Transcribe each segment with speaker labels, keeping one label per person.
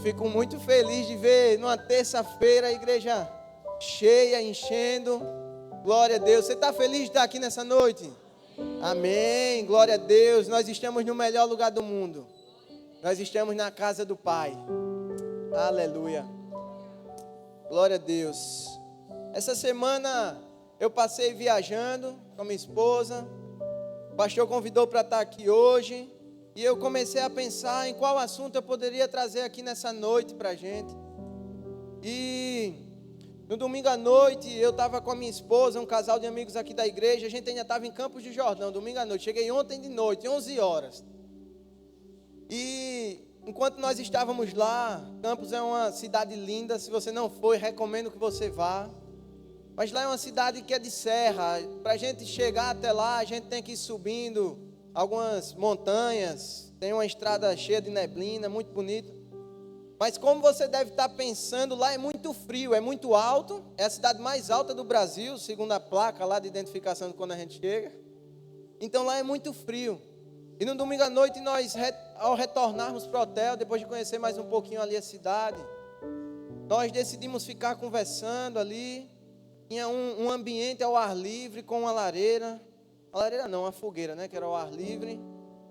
Speaker 1: fico muito feliz de ver numa terça-feira a igreja cheia, enchendo. Glória a Deus. Você está feliz de estar aqui nessa noite? Amém. Glória a Deus. Nós estamos no melhor lugar do mundo. Nós estamos na casa do Pai. Aleluia. Glória a Deus. Essa semana eu passei viajando com minha esposa. O pastor convidou para estar aqui hoje. E eu comecei a pensar em qual assunto eu poderia trazer aqui nessa noite para a gente. E no domingo à noite eu estava com a minha esposa, um casal de amigos aqui da igreja. A gente ainda estava em Campos do Jordão, domingo à noite. Cheguei ontem de noite, 11 horas. E enquanto nós estávamos lá, Campos é uma cidade linda. Se você não foi, recomendo que você vá. Mas lá é uma cidade que é de serra. Para a gente chegar até lá, a gente tem que ir subindo algumas montanhas, tem uma estrada cheia de neblina, muito bonito. Mas como você deve estar pensando, lá é muito frio, é muito alto, é a cidade mais alta do Brasil, segundo a placa lá de identificação de quando a gente chega. Então lá é muito frio. E no domingo à noite nós, ao retornarmos para o hotel, depois de conhecer mais um pouquinho ali a cidade, nós decidimos ficar conversando ali. Tinha um ambiente ao ar livre com uma lareira. A lareira não, a fogueira, né, que era ao ar livre.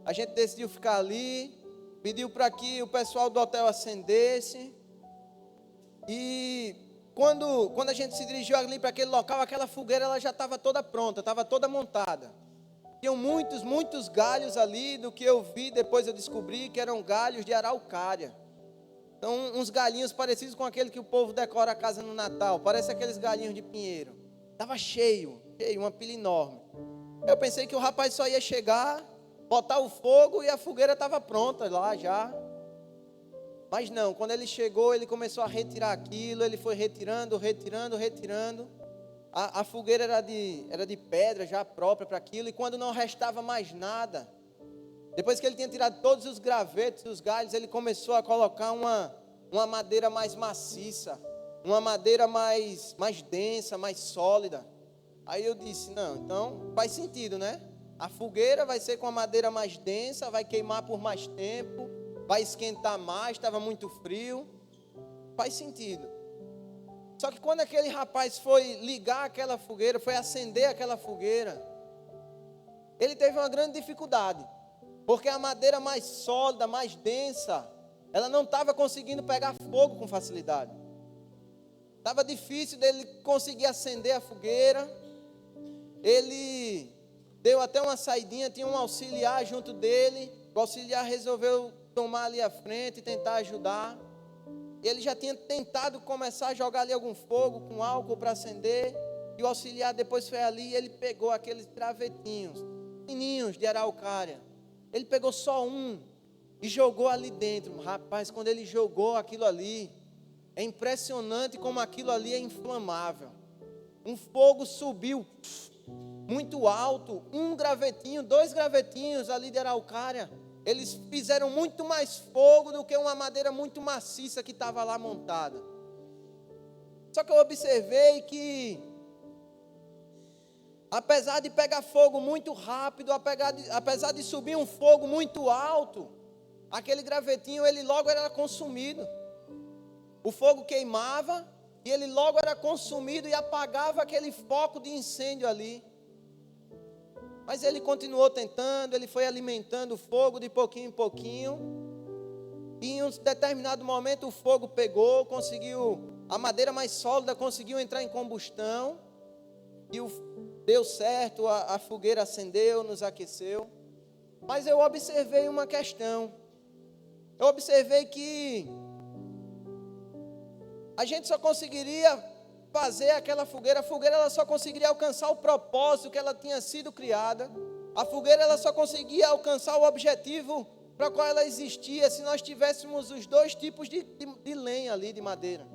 Speaker 1: A gente decidiu ficar ali, pediu para que o pessoal do hotel acendesse. E quando a gente se dirigiu ali para aquele local, aquela fogueira ela já estava toda pronta, estava toda montada. Tinham muitos galhos ali, do que eu vi, depois eu descobri que eram galhos de araucária. Então, uns galhinhos parecidos com aquele que o povo decora a casa no Natal, parece aqueles galhinhos de pinheiro. Estava cheio, uma pilha enorme. Eu pensei que o rapaz só ia chegar, botar o fogo e a fogueira estava pronta lá já. Mas não, quando ele chegou, ele começou a retirar aquilo, ele foi retirando. A fogueira era de pedra já própria para aquilo, e quando não restava mais nada, depois que ele tinha tirado todos os gravetos, os galhos, ele começou a colocar uma madeira mais maciça, uma madeira mais densa, mais sólida. Aí eu disse, não, então faz sentido, né? A fogueira vai ser com a madeira mais densa, vai queimar por mais tempo, vai esquentar mais, estava muito frio. Faz sentido. Só que quando aquele rapaz foi ligar aquela fogueira, foi acender aquela fogueira, ele teve uma grande dificuldade, porque a madeira mais sólida, mais densa, ela não estava conseguindo pegar fogo com facilidade. Estava difícil dele conseguir acender a fogueira. Ele deu até uma saidinha, tinha um auxiliar junto dele. O auxiliar resolveu tomar ali a frente e tentar ajudar. Ele já tinha tentado começar a jogar ali algum fogo com álcool para acender. E o auxiliar depois foi ali e ele pegou aqueles gravetinhos fininhos de araucária. Ele pegou só um e jogou ali dentro. Rapaz, quando ele jogou aquilo ali, é impressionante como aquilo ali é inflamável. Um fogo subiu muito alto, um gravetinho, 2 gravetinhos ali de araucária, eles fizeram muito mais fogo do que uma madeira muito maciça que estava lá montada. Só que eu observei que, apesar de pegar fogo muito rápido, apesar de subir um fogo muito alto, aquele gravetinho, ele logo era consumido. O fogo queimava e ele logo era consumido e apagava aquele foco de incêndio ali. Mas ele continuou tentando, ele foi alimentando o fogo de pouquinho em pouquinho. E em um determinado momento o fogo pegou, a madeira mais sólida conseguiu entrar em combustão. E deu certo, a fogueira acendeu, nos aqueceu. Mas eu observei uma questão. Eu observei que a gente só conseguiria fazer aquela fogueira, a fogueira ela só conseguiria alcançar o propósito que ela tinha sido criada. A fogueira ela só conseguia alcançar o objetivo para o qual ela existia se nós tivéssemos os 2 tipos de lenha ali, de madeira.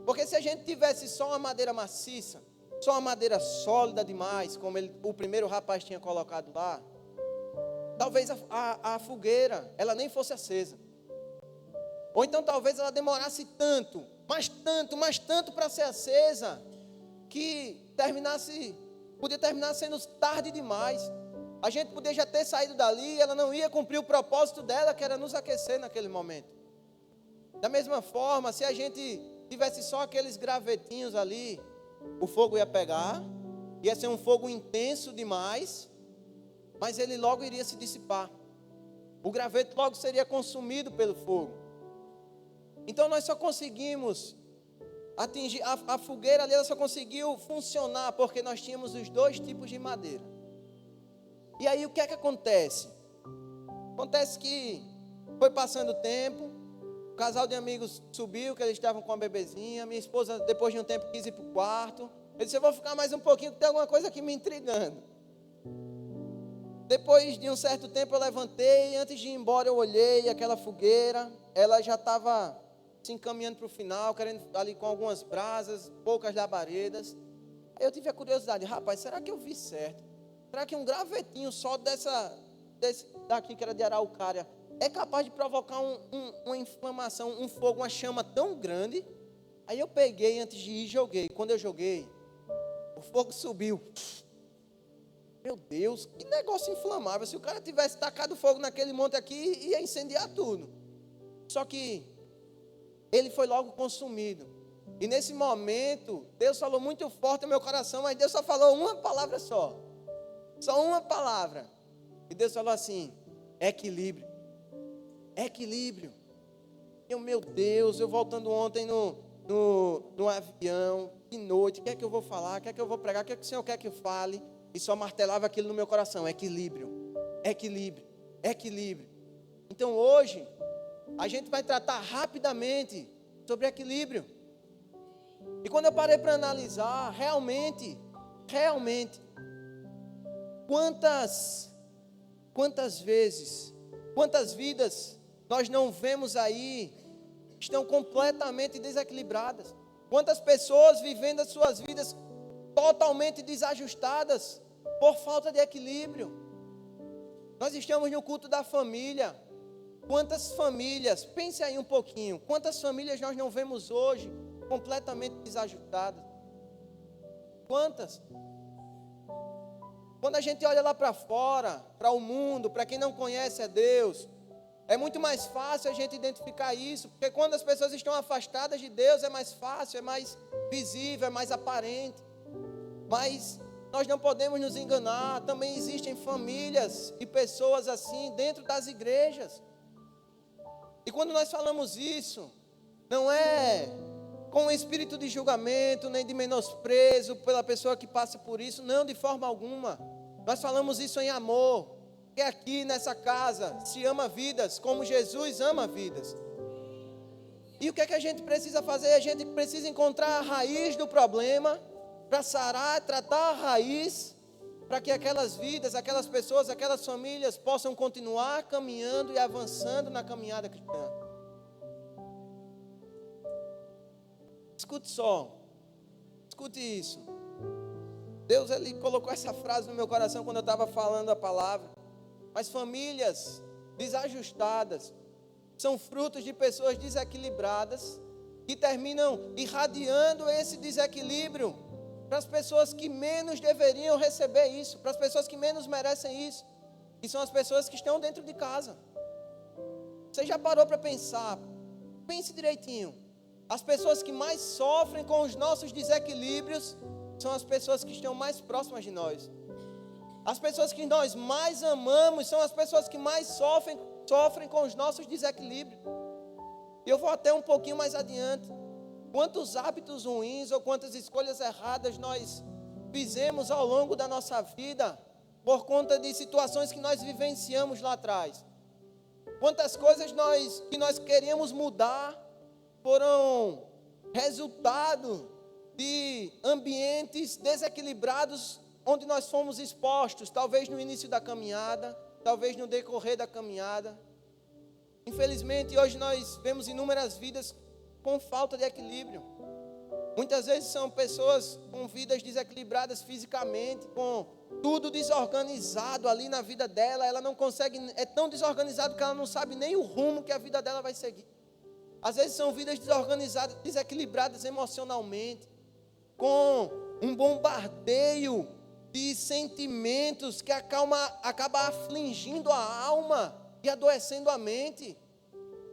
Speaker 1: Porque se a gente tivesse só uma madeira maciça, só uma madeira sólida demais, como o primeiro rapaz tinha colocado lá, talvez a fogueira ela nem fosse acesa. Ou então talvez ela demorasse tanto, mas tanto para ser acesa, que podia terminar sendo tarde demais. A gente podia já ter saído dali, ela não ia cumprir o propósito dela, que era nos aquecer naquele momento. Da mesma forma, se a gente tivesse só aqueles gravetinhos ali, o fogo ia pegar, ia ser um fogo intenso demais, mas ele logo iria se dissipar. O graveto logo seria consumido pelo fogo. Então nós só conseguimos atingir, a fogueira ali, ela só conseguiu funcionar porque nós tínhamos os dois tipos de madeira. E aí o que é que acontece? Acontece que foi passando o tempo, o casal de amigos subiu, que eles estavam com a bebezinha, minha esposa depois de um tempo quis ir para o quarto. Eu disse, eu vou ficar mais um pouquinho, porque tem alguma coisa aqui me intrigando. Depois de um certo tempo eu levantei, antes de ir embora eu olhei aquela fogueira, ela já estava se encaminhando para o final, querendo ali com algumas brasas, poucas labaredas. Aí eu tive a curiosidade, rapaz, será que eu vi certo? Será que um gravetinho só desse daqui que era de araucária é capaz de provocar uma inflamação, um fogo, uma chama tão grande? Aí eu peguei antes de ir e joguei. Quando eu joguei, o fogo subiu. Meu Deus, que negócio inflamável. Se o cara tivesse tacado fogo naquele monte aqui, ia incendiar tudo. Só que ele foi logo consumido. E nesse momento, Deus falou muito forte no meu coração, mas Deus só falou uma palavra só. Só uma palavra. E Deus falou assim, equilíbrio. Equilíbrio. Meu Deus, eu voltando ontem no avião, de noite, o que é que eu vou falar? O que é que eu vou pregar? O que é que o Senhor quer que eu fale? E só martelava aquilo no meu coração, equilíbrio, equilíbrio, equilíbrio. Então hoje, a gente vai tratar rapidamente sobre equilíbrio. E quando eu parei para analisar, realmente, quantas vezes, quantas vidas nós não vemos aí, estão completamente desequilibradas. Quantas pessoas vivendo as suas vidas totalmente desajustadas, por falta de equilíbrio. Nós estamos no culto da família. Quantas famílias, pense aí um pouquinho, quantas famílias nós não vemos hoje completamente desajustadas? Quantas? Quando a gente olha lá para fora, para o mundo, para quem não conhece a Deus, é muito mais fácil a gente identificar isso, porque quando as pessoas estão afastadas de Deus, é mais fácil, é mais visível, é mais aparente. Mas nós não podemos nos enganar, também existem famílias e pessoas assim dentro das igrejas. E quando nós falamos isso, não é com um espírito de julgamento, nem de menosprezo pela pessoa que passa por isso, não, de forma alguma. Nós falamos isso em amor, porque aqui nessa casa se ama vidas como Jesus ama vidas. E o que é que a gente precisa fazer? A gente precisa encontrar a raiz do problema, para sarar, tratar a raiz, para que aquelas vidas, aquelas pessoas, aquelas famílias possam continuar caminhando e avançando na caminhada cristã. Escute só, escute isso. Deus, Ele colocou essa frase no meu coração quando eu estava falando a palavra. Mas famílias desajustadas são frutos de pessoas desequilibradas que terminam irradiando esse desequilíbrio para as pessoas que menos deveriam receber isso, para as pessoas que menos merecem isso, que são as pessoas que estão dentro de casa. Você já parou para pensar? Pense direitinho. As pessoas que mais sofrem com os nossos desequilíbrios são as pessoas que estão mais próximas de nós. As pessoas que nós mais amamos são as pessoas que mais sofrem com os nossos desequilíbrios. E eu vou até um pouquinho mais adiante. Quantos hábitos ruins ou quantas escolhas erradas nós fizemos ao longo da nossa vida por conta de situações que nós vivenciamos lá atrás. Quantas coisas que nós queríamos mudar foram resultado de ambientes desequilibrados onde nós fomos expostos, talvez no início da caminhada, talvez no decorrer da caminhada. Infelizmente, hoje nós vemos inúmeras vidas com falta de equilíbrio. Muitas vezes são pessoas com vidas desequilibradas fisicamente, com tudo desorganizado ali na vida dela. Ela não consegue, é tão desorganizado que ela não sabe nem o rumo que a vida dela vai seguir. Às vezes são vidas desorganizadas, desequilibradas emocionalmente, com um bombardeio de sentimentos que acaba afligindo a alma e adoecendo a mente.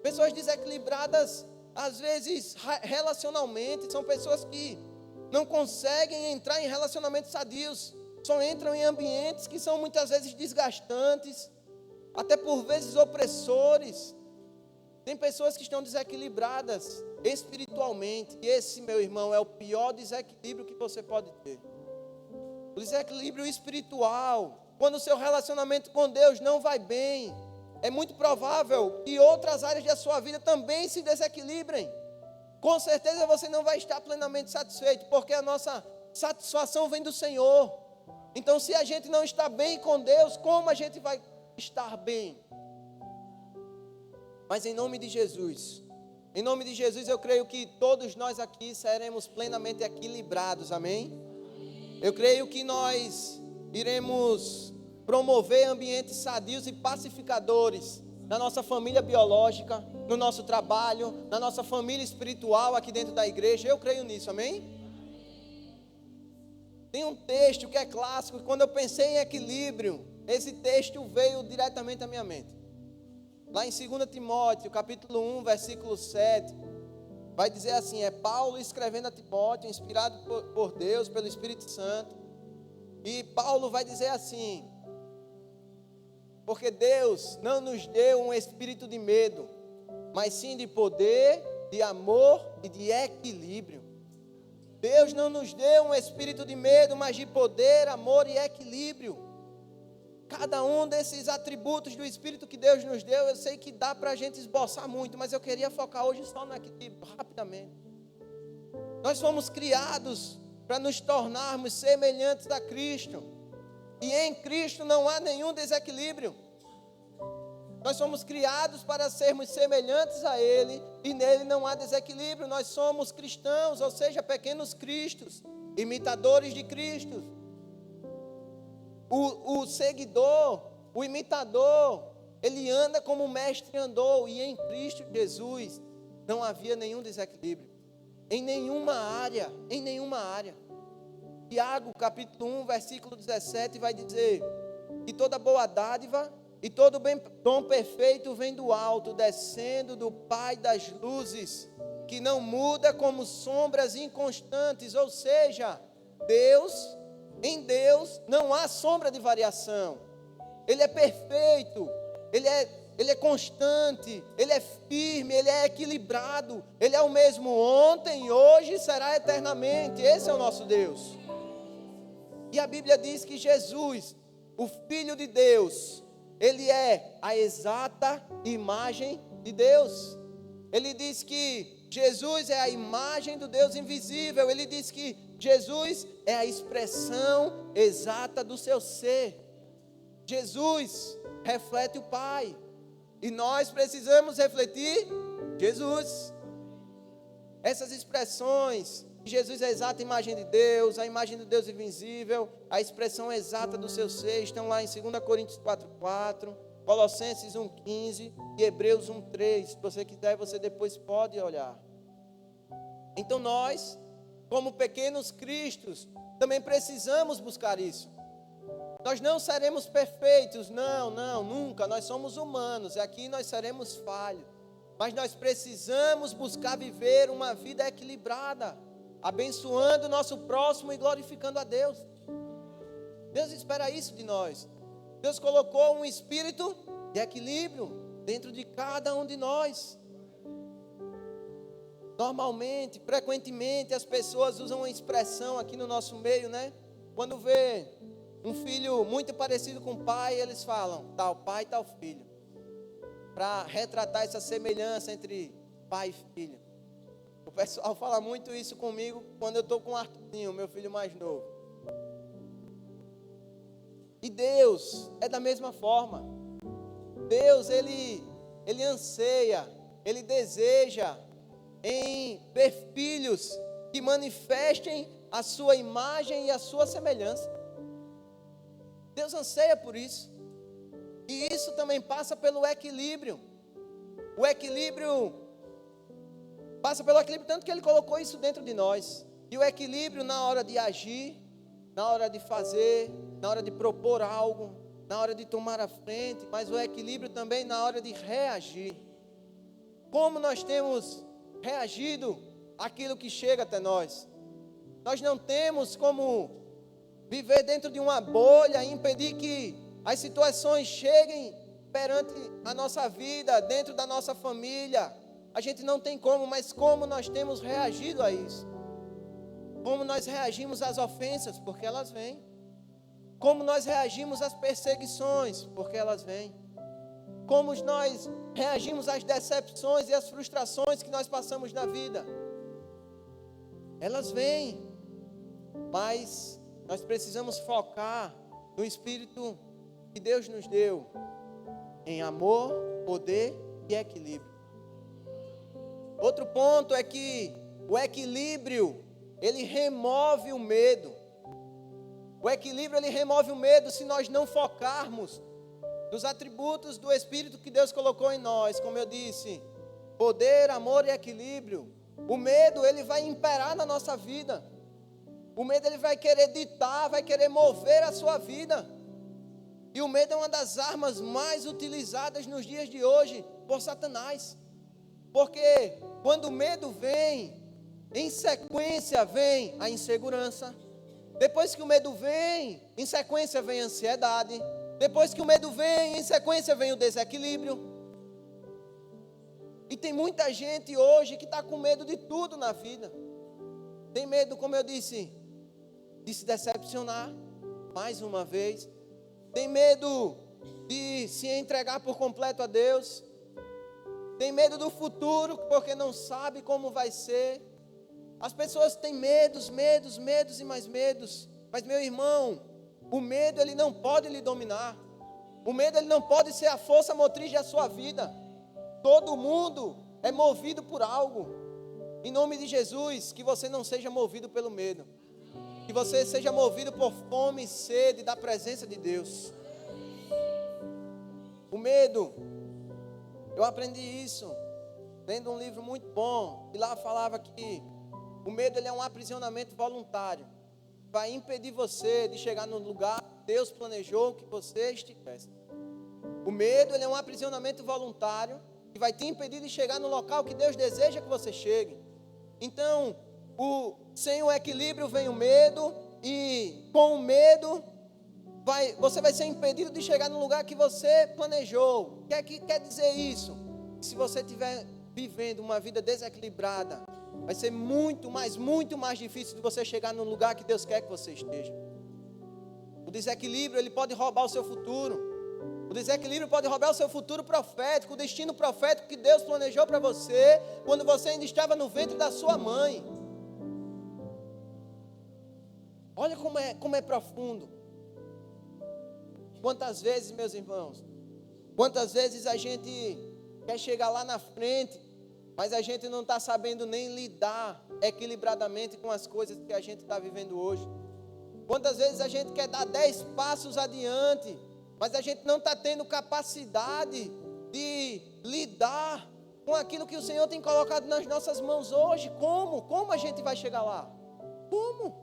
Speaker 1: Pessoas desequilibradas às vezes, relacionalmente, são pessoas que não conseguem entrar em relacionamentos sadios, só entram em ambientes que são muitas vezes desgastantes, até por vezes opressores. Tem pessoas que estão desequilibradas espiritualmente, e esse, meu irmão, é o pior desequilíbrio que você pode ter. O desequilíbrio espiritual, quando o seu relacionamento com Deus não vai bem, é muito provável que outras áreas da sua vida também se desequilibrem. Com certeza você não vai estar plenamente satisfeito, porque a nossa satisfação vem do Senhor. Então, se a gente não está bem com Deus, como a gente vai estar bem? Mas em nome de Jesus, eu creio que todos nós aqui seremos plenamente equilibrados, amém? Eu creio que nós iremos promover ambientes sadios e pacificadores na nossa família biológica, no nosso trabalho, na nossa família espiritual aqui dentro da igreja. Eu creio nisso, amém? Tem um texto que é clássico, e quando eu pensei em equilíbrio, esse texto veio diretamente à minha mente. Lá em 2 Timóteo, capítulo 1, versículo 7, vai dizer assim, é Paulo escrevendo a Timóteo, inspirado por Deus, pelo Espírito Santo. E Paulo vai dizer assim, porque Deus não nos deu um espírito de medo, mas sim de poder, de amor e de equilíbrio. Deus não nos deu um espírito de medo, mas de poder, amor e equilíbrio. Cada um desses atributos do Espírito que Deus nos deu, eu sei que dá para a gente esboçar muito, mas eu queria focar hoje só no equilíbrio, rapidamente. Nós fomos criados para nos tornarmos semelhantes a Cristo, e em Cristo não há nenhum desequilíbrio. Nós somos criados para sermos semelhantes a Ele, e nele não há desequilíbrio. Nós somos cristãos, ou seja, pequenos cristos, imitadores de Cristo. O seguidor, o imitador, ele anda como o mestre andou, e em Cristo Jesus não havia nenhum desequilíbrio, em nenhuma área. Tiago capítulo 1, versículo 17 vai dizer que toda boa dádiva e todo dom perfeito vem do alto, descendo do Pai das luzes, que não muda como sombras inconstantes, ou seja, em Deus não há sombra de variação. Ele é perfeito, Ele é constante, Ele é firme, Ele é equilibrado. Ele é o mesmo ontem, hoje e será eternamente. Esse é o nosso Deus. E a Bíblia diz que Jesus, o Filho de Deus, Ele é a exata imagem de Deus. Ele diz que Jesus é a imagem do Deus invisível. Ele diz que Jesus é a expressão exata do seu ser. Jesus reflete o Pai, e nós precisamos refletir Jesus. Essas expressões, Jesus é a exata imagem de Deus, a imagem do Deus invisível, a expressão exata do seu ser, estão lá em 2 Coríntios 4:4, Colossenses 1:15 e Hebreus 1:3. Se você quiser, você depois pode olhar. Então nós, como pequenos cristos, também precisamos buscar isso. Nós não seremos perfeitos, não, nunca. Nós somos humanos e aqui nós seremos falhos. Mas nós precisamos buscar viver uma vida equilibrada, abençoando o nosso próximo e glorificando a Deus. Deus espera isso de nós. Deus colocou um espírito de equilíbrio dentro de cada um de nós. Normalmente, frequentemente, as pessoas usam uma expressão aqui no nosso meio, né? Quando vê um filho muito parecido com o pai, eles falam, tal pai, tal filho. Para retratar essa semelhança entre pai e filho. O pessoal fala muito isso comigo quando eu estou com o Arthurzinho, meu filho mais novo. E Deus é da mesma forma. Deus, Ele anseia, Ele deseja em ver filhos que manifestem a sua imagem e a sua semelhança. Deus anseia por isso. E isso também passa pelo equilíbrio. O equilíbrio passa pelo equilíbrio, tanto que Ele colocou isso dentro de nós. E o equilíbrio na hora de agir, na hora de fazer, na hora de propor algo, na hora de tomar a frente, mas o equilíbrio também na hora de reagir. Como nós temos reagido àquilo que chega até nós. Nós não temos como viver dentro de uma bolha e impedir que as situações cheguem perante a nossa vida, dentro da nossa família. A gente não tem como, mas como nós temos reagido a isso? Como nós reagimos às ofensas, porque elas vêm. Como nós reagimos às perseguições, porque elas vêm. Como nós reagimos às decepções e às frustrações que nós passamos na vida. Elas vêm, mas nós precisamos focar no Espírito que Deus nos deu, em amor, poder e equilíbrio. Outro ponto é que o equilíbrio, ele remove o medo. O equilíbrio, ele remove o medo se nós não focarmos nos atributos do Espírito que Deus colocou em nós. Como eu disse, poder, amor e equilíbrio. O medo, ele vai imperar na nossa vida. O medo, ele vai querer ditar, vai querer mover a sua vida. E o medo é uma das armas mais utilizadas nos dias de hoje por Satanás. Porque quando o medo vem, em sequência vem a insegurança. Depois que o medo vem, em sequência vem a ansiedade. Depois que o medo vem, em sequência vem o desequilíbrio. E tem muita gente hoje que está com medo de tudo na vida. Tem medo, como eu disse, de se decepcionar mais uma vez. Tem medo de se entregar por completo a Deus. Tem medo do futuro porque não sabe como vai ser. As pessoas têm medos e mais medos. Mas, meu irmão, o medo, ele não pode lhe dominar. O medo, ele não pode ser a força motriz da sua vida. Todo mundo é movido por algo. Em nome de Jesus, que você não seja movido pelo medo. Que você seja movido por fome e sede da presença de Deus. O medo, eu aprendi isso lendo um livro muito bom. E lá falava que o medo, ele é um aprisionamento voluntário. Vai impedir você de chegar no lugar que Deus planejou que você estivesse. O medo, ele é um aprisionamento voluntário que vai te impedir de chegar no local que Deus deseja que você chegue. Então, sem o equilíbrio vem o medo, e com o medo você vai ser impedido de chegar no lugar que você planejou. Quer dizer isso? Se você estiver vivendo uma vida desequilibrada, vai ser muito mais difícil de você chegar no lugar que Deus quer que você esteja. O desequilíbrio, ele pode roubar o seu futuro. O desequilíbrio pode roubar o seu futuro profético, o destino profético que Deus planejou para você, quando você ainda estava no ventre da sua mãe. Olha como é profundo. Quantas vezes, meus irmãos, quantas vezes a gente quer chegar lá na frente, mas a gente não está sabendo nem lidar equilibradamente com as coisas que a gente está vivendo hoje. Quantas vezes a gente quer dar 10 passos adiante, mas a gente não está tendo capacidade de lidar com aquilo que o Senhor tem colocado nas nossas mãos hoje. Como? Como a gente vai chegar lá? Como?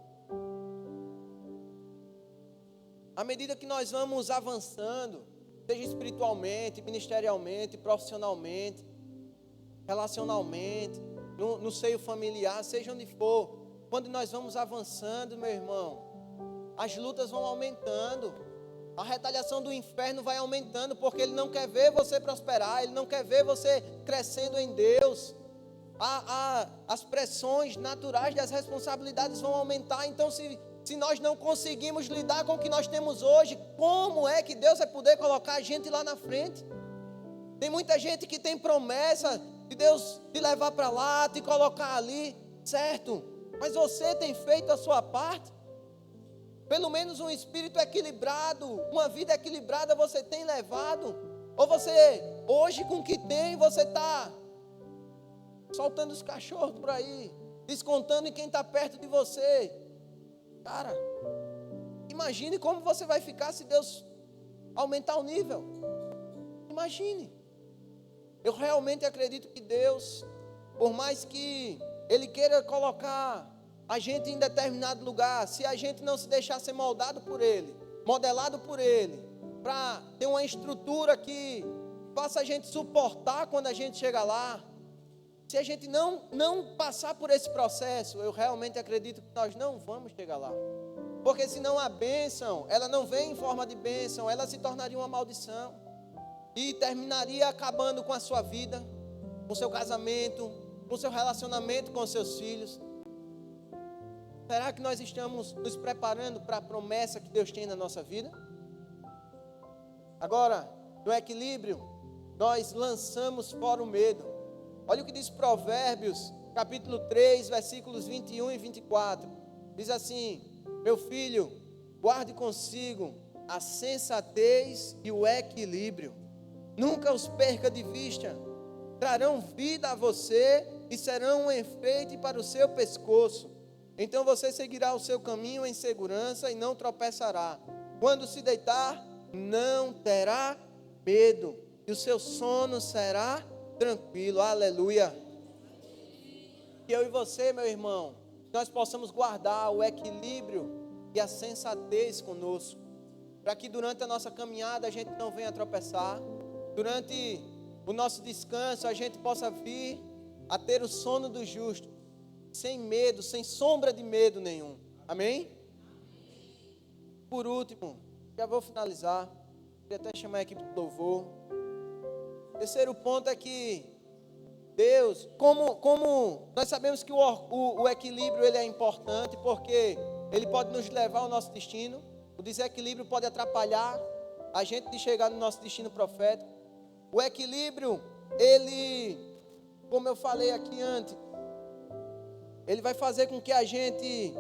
Speaker 1: À medida que nós vamos avançando, seja espiritualmente, ministerialmente, profissionalmente, relacionalmente, no seio familiar, seja onde for, quando nós vamos avançando, meu irmão, as lutas vão aumentando, a retaliação do inferno vai aumentando, porque ele não quer ver você prosperar, ele não quer ver você crescendo em Deus. As pressões naturais das responsabilidades vão aumentar. Então, se nós não conseguimos lidar com o que nós temos hoje, como é que Deus vai poder colocar a gente lá na frente? Tem muita gente que tem promessa de Deus te levar para lá, te colocar ali, certo? Mas você tem feito a sua parte? Pelo menos um espírito equilibrado, uma vida equilibrada você tem levado? Ou você, hoje com o que tem, você está soltando os cachorros por aí, descontando em quem está perto de você? Cara, imagine como você vai ficar se Deus aumentar o nível. Imagine. Eu realmente acredito que Deus, por mais que Ele queira colocar a gente em determinado lugar, se a gente não se deixar ser moldado por Ele, modelado por Ele, para ter uma estrutura que faça a gente suportar quando a gente chega lá, Se a gente não passar por esse processo, eu realmente acredito que nós não vamos chegar lá. Porque senão a bênção, ela não vem em forma de bênção, ela se tornaria uma maldição. E terminaria acabando com a sua vida, com o seu casamento, com o seu relacionamento com os seus filhos. Será que nós estamos nos preparando para a promessa que Deus tem na nossa vida? Agora, no equilíbrio, nós lançamos fora o medo. Olha o que diz Provérbios, capítulo 3, versículos 21 e 24. Diz assim: meu filho, guarde consigo a sensatez e o equilíbrio. Nunca os perca de vista. Trarão vida a você e serão um enfeite para o seu pescoço. Então você seguirá o seu caminho em segurança e não tropeçará. Quando se deitar, não terá medo. E o seu sono será tranquilo. Aleluia. Que eu e você, meu irmão, nós possamos guardar o equilíbrio e a sensatez conosco, para que durante a nossa caminhada a gente não venha tropeçar. Durante o nosso descanso a gente possa vir a ter o sono do justo, sem medo, sem sombra de medo nenhum. Amém? Por último, já vou finalizar, queria até chamar a equipe do louvor. Terceiro ponto é que Deus, como nós sabemos que o equilíbrio ele é importante, porque ele pode nos levar ao nosso destino. O desequilíbrio pode atrapalhar a gente de chegar no nosso destino profético. O equilíbrio, ele, como eu falei aqui antes, ele vai fazer com que a gente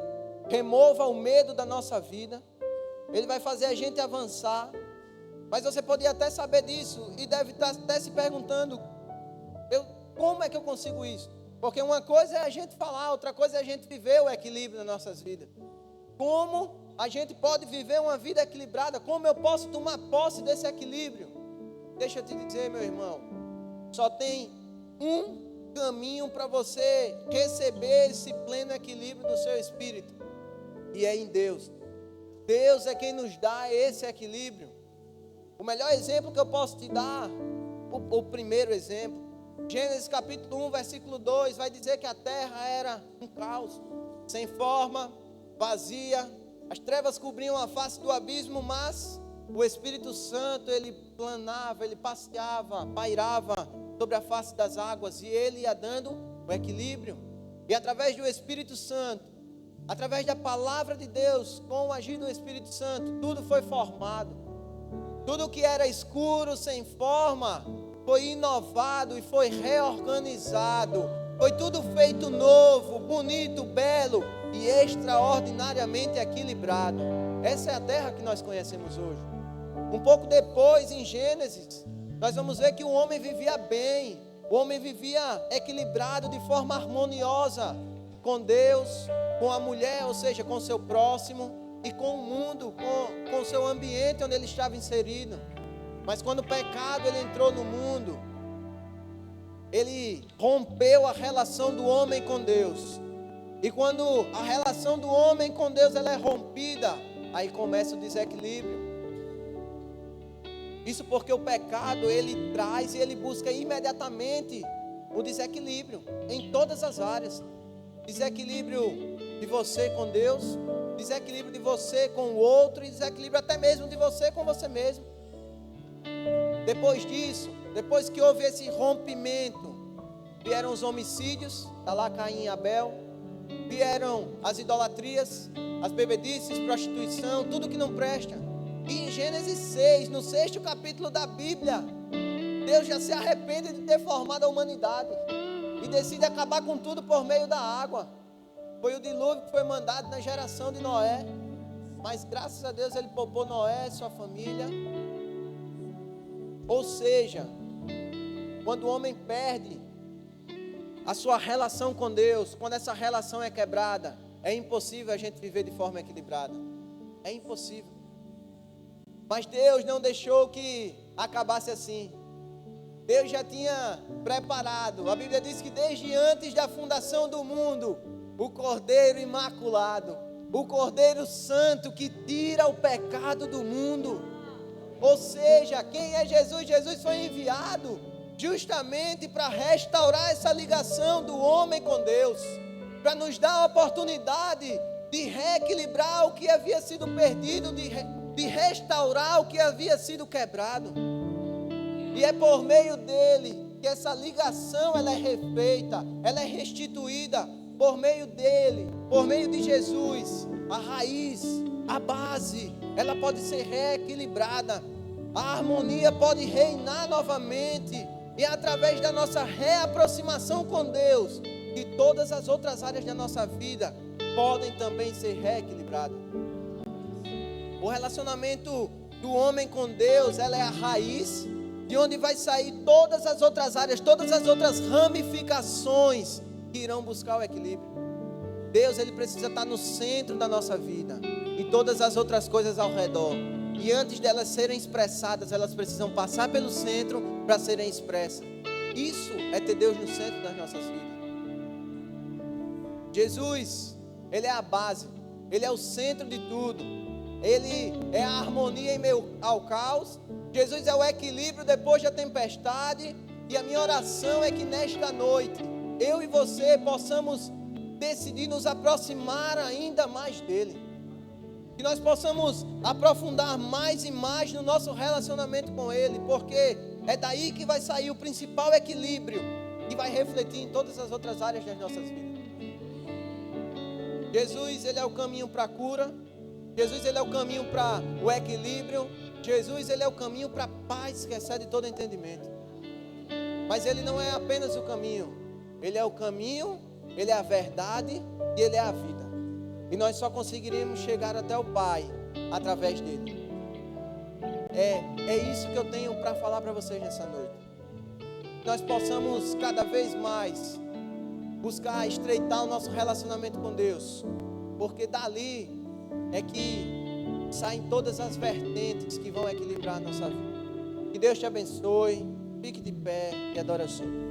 Speaker 1: remova o medo da nossa vida. Ele vai fazer a gente avançar. Mas você poderia até saber disso e deve estar até se perguntando: como é que eu consigo isso? Porque uma coisa é a gente falar, outra coisa é a gente viver o equilíbrio nas nossas vidas. Como a gente pode viver uma vida equilibrada? Como eu posso tomar posse desse equilíbrio? Deixa eu te dizer, meu irmão, só tem um caminho para você receber esse pleno equilíbrio do seu espírito, e é em Deus. Deus é quem nos dá esse equilíbrio. O melhor exemplo que eu posso te dar, o primeiro exemplo, Gênesis capítulo 1, versículo 2, vai dizer que a terra era um caos, sem forma, vazia, as trevas cobriam a face do abismo, mas o Espírito Santo, ele planava, ele passeava, pairava sobre a face das águas, e ele ia dando o equilíbrio. E através do Espírito Santo, através da palavra de Deus, com o agir do Espírito Santo, tudo foi formado. Tudo que era escuro, sem forma, foi inovado e foi reorganizado. Foi tudo feito novo, bonito, belo e extraordinariamente equilibrado. Essa é a terra que nós conhecemos hoje. Um pouco depois, em Gênesis, nós vamos ver que o homem vivia bem. O homem vivia equilibrado de forma harmoniosa com Deus, com a mulher, ou seja, com o seu próximo, e com o mundo, com o seu ambiente onde ele estava inserido. Mas quando o pecado ele entrou no mundo, ele rompeu a relação do homem com Deus. E quando a relação do homem com Deus ela é rompida, aí começa o desequilíbrio. Isso porque o pecado ele traz e ele busca imediatamente o desequilíbrio em todas as áreas. Desequilíbrio de você com Deus, desequilíbrio de você com o outro e desequilíbrio até mesmo de você com você mesmo. Depois disso, depois que houve esse rompimento, vieram os homicídios, está lá Caim e Abel, vieram as idolatrias, as bebedices, prostituição, tudo que não presta. E em Gênesis 6, no 6º capítulo da Bíblia, Deus já se arrepende de ter formado a humanidade e decide acabar com tudo por meio da água. Foi o dilúvio que foi mandado na geração de Noé, mas graças a Deus ele poupou Noé e sua família. Ou seja, quando o homem perde a sua relação com Deus, quando essa relação é quebrada, é impossível a gente viver de forma equilibrada. É impossível. Mas Deus não deixou que acabasse assim. Deus já tinha preparado. A Bíblia diz que desde antes da fundação do mundo, o Cordeiro Imaculado, o Cordeiro Santo que tira o pecado do mundo. Ou seja, quem é Jesus? Jesus foi enviado justamente para restaurar essa ligação do homem com Deus, para nos dar a oportunidade de reequilibrar o que havia sido perdido, de restaurar o que havia sido quebrado. E é por meio dele que essa ligação ela é refeita, ela é restituída por meio dele, por meio de Jesus. A raiz, a base, ela pode ser reequilibrada, a harmonia pode reinar novamente, e através da nossa reaproximação com Deus, que todas as outras áreas da nossa vida podem também ser reequilibradas. O relacionamento do homem com Deus, ela é a raiz, de onde vai sair todas as outras áreas, todas as outras ramificações que irão buscar o equilíbrio. Deus, ele precisa estar no centro da nossa vida e todas as outras coisas ao redor. E antes delas serem expressadas, elas precisam passar pelo centro para serem expressas. Isso é ter Deus no centro das nossas vidas. Jesus, ele é a base, ele é o centro de tudo. Ele é a harmonia em meio ao caos. Jesus é o equilíbrio depois da tempestade. E a minha oração é que nesta noite, eu e você possamos decidir nos aproximar ainda mais dele. Que nós possamos aprofundar mais e mais no nosso relacionamento com ele, porque é daí que vai sair o principal equilíbrio que vai refletir em todas as outras áreas das nossas vidas. Jesus, ele é o caminho para a cura. Jesus, ele é o caminho para o equilíbrio. Jesus, ele é o caminho para a paz que excede todo entendimento. Mas ele não é apenas o caminho. Ele é o caminho, ele é a verdade e ele é a vida. E nós só conseguiremos chegar até o Pai através dele. É isso que eu tenho para falar para vocês nessa noite. Nós possamos cada vez mais buscar estreitar o nosso relacionamento com Deus, porque dali é que saem todas as vertentes que vão equilibrar a nossa vida. Que Deus te abençoe, fique de pé e adore ao Senhor.